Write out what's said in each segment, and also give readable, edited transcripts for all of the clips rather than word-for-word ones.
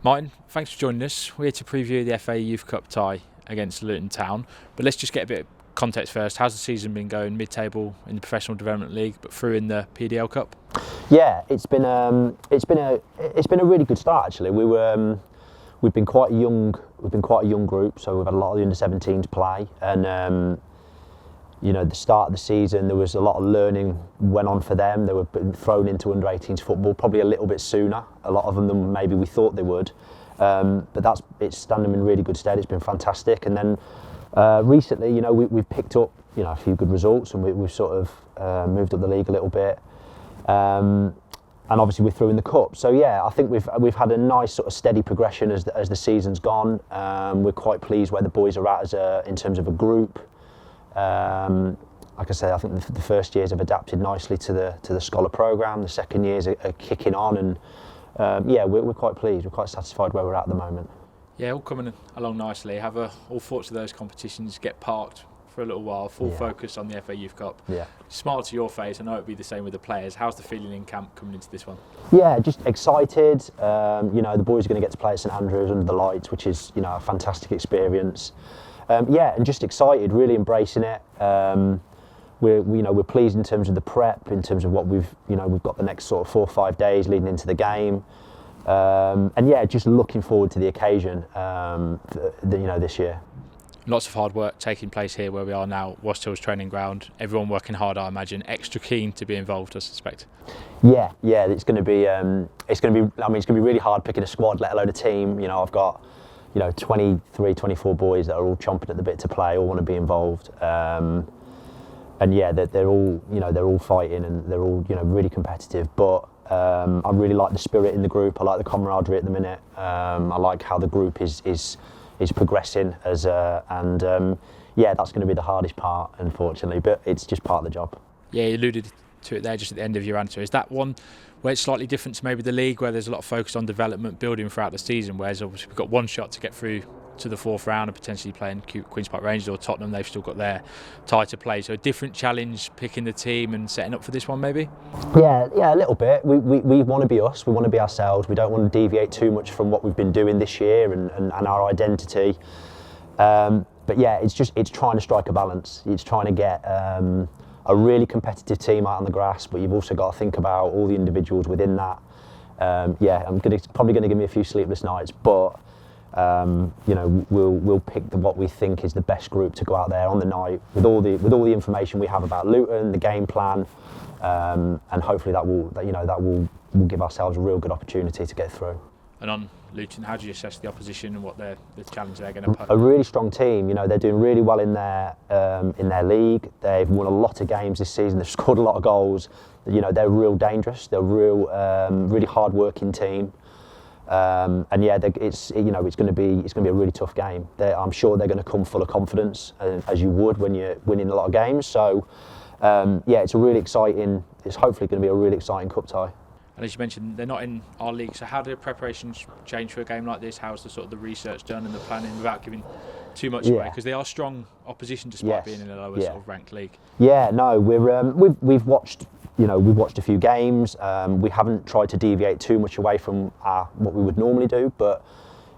Martyn, thanks for joining us. We're here to preview the FA Youth Cup tie against Luton Town. But let's just get a bit of context first. How's the season been going? Mid-table in the Professional Development League, but through in the PDL Cup. Yeah, it's been a really good start actually. We've been quite a young group, so we've had a lot of the under-17s play, and the start of the season there was a lot of learning went on for them. They were thrown into under-18s football probably a little bit sooner. A lot of them than maybe we thought they would, but it's standing them in really good stead. It's been fantastic, and then recently, we've picked up a few good results, and we've sort of moved up the league a little bit. And obviously we're through in the cup, so yeah, I think we've had a nice sort of steady progression as the season's gone. We're quite pleased where the boys are at in terms of a group. Like I say, I think the first years have adapted nicely to the scholar programme. The second years are kicking on, and we're quite pleased. We're quite satisfied where we're at the moment. Yeah, all coming along nicely. Have all thoughts of those competitions get parked for a little while, full focus on the FA Youth Cup. Yeah. Smile to your face. I know it'd be the same with the players. How's the feeling in camp coming into this one? Yeah, just excited. The boys are going to get to play at St Andrews under the lights, which is a fantastic experience. And just excited, really embracing it. We're pleased in terms of the prep, in terms of what we've got the next sort of 4 or 5 days leading into the game. Just looking forward to the occasion. This year. Lots of hard work taking place here where we are now, Washill's training ground. Everyone working hard, I imagine. Extra keen to be involved, I suspect. Yeah. It's going to be. It's going to be really hard picking a squad, let alone a team. I've got 23, 24 boys that are all chomping at the bit to play, all want to be involved. They're all fighting, and they're all really competitive. But I really like the spirit in the group. I like the camaraderie at the minute. I like how the group is progressing that's going to be the hardest part, unfortunately, but it's just part of the job. Yeah, you alluded to it there just at the end of your answer. Is that one where it's slightly different to maybe the league, where there's a lot of focus on development building throughout the season, whereas obviously we've got one shot to get through to the 4th round and potentially playing Queen's Park Rangers or Tottenham? They've still got their tie to play, so a different challenge picking the team and setting up for this one maybe? Yeah, a little bit. We want to be us, we want to be ourselves. We don't want to deviate too much from what we've been doing this year and our identity. But yeah, it's trying to strike a balance. It's trying to get a really competitive team out on the grass, but you've also got to think about all the individuals within that. Probably going to give me a few sleepless nights, but we'll pick what we think is the best group to go out there on the night with all the information we have about Luton, the game plan, and hopefully that will give ourselves a real good opportunity to get through. And on Luton, how do you assess the opposition and what the challenge they're going to pose? A really strong team. They're doing really well in their league. They've won a lot of games this season. They've scored a lot of goals. They're real dangerous. They're really hard-working team. It's going to be a really tough game. I'm sure they're going to come full of confidence, as you would when you're winning a lot of games. So it's hopefully going to be a really exciting cup tie. And as you mentioned, they're not in our league, so how do preparations change for a game like this? How's the research done and the planning, without giving too much away? Because they are strong opposition despite being in a lower sort of ranked league. Yeah, no, we've watched a few games. We haven't tried to deviate too much away from what we would normally do, but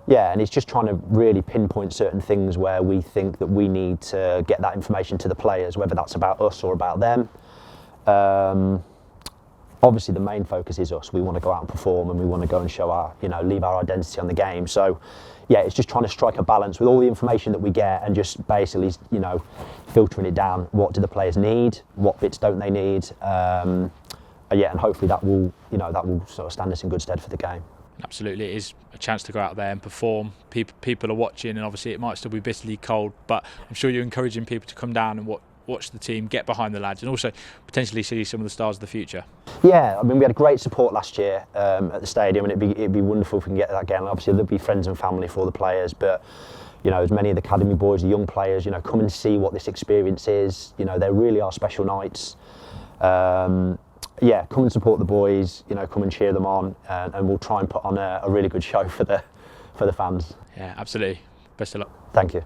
yeah, and it's just trying to really pinpoint certain things where we think that we need to get that information to the players, whether that's about us or about them. Obviously the main focus is us. We want to go out and perform, and we want to go and show leave our identity on the game. So yeah, it's just trying to strike a balance with all the information that we get, and just basically filtering it down. What do the players need? What bits don't they need? And hopefully that will sort of stand us in good stead for the game. Absolutely, it is a chance to go out there and perform. People are watching, and obviously it might still be bitterly cold, but I'm sure you're encouraging people to come down and watch the team, get behind the lads, and also potentially see some of the stars of the future. Yeah, we had great support last year at the stadium, and it'd be wonderful if we can get that again. Obviously there'll be friends and family for all the players, but as many of the academy boys, the young players, come and see what this experience is. They really are special nights. Come and support the boys. Come and cheer them on, and we'll try and put on a really good show for the fans. Yeah, absolutely. Best of luck. Thank you.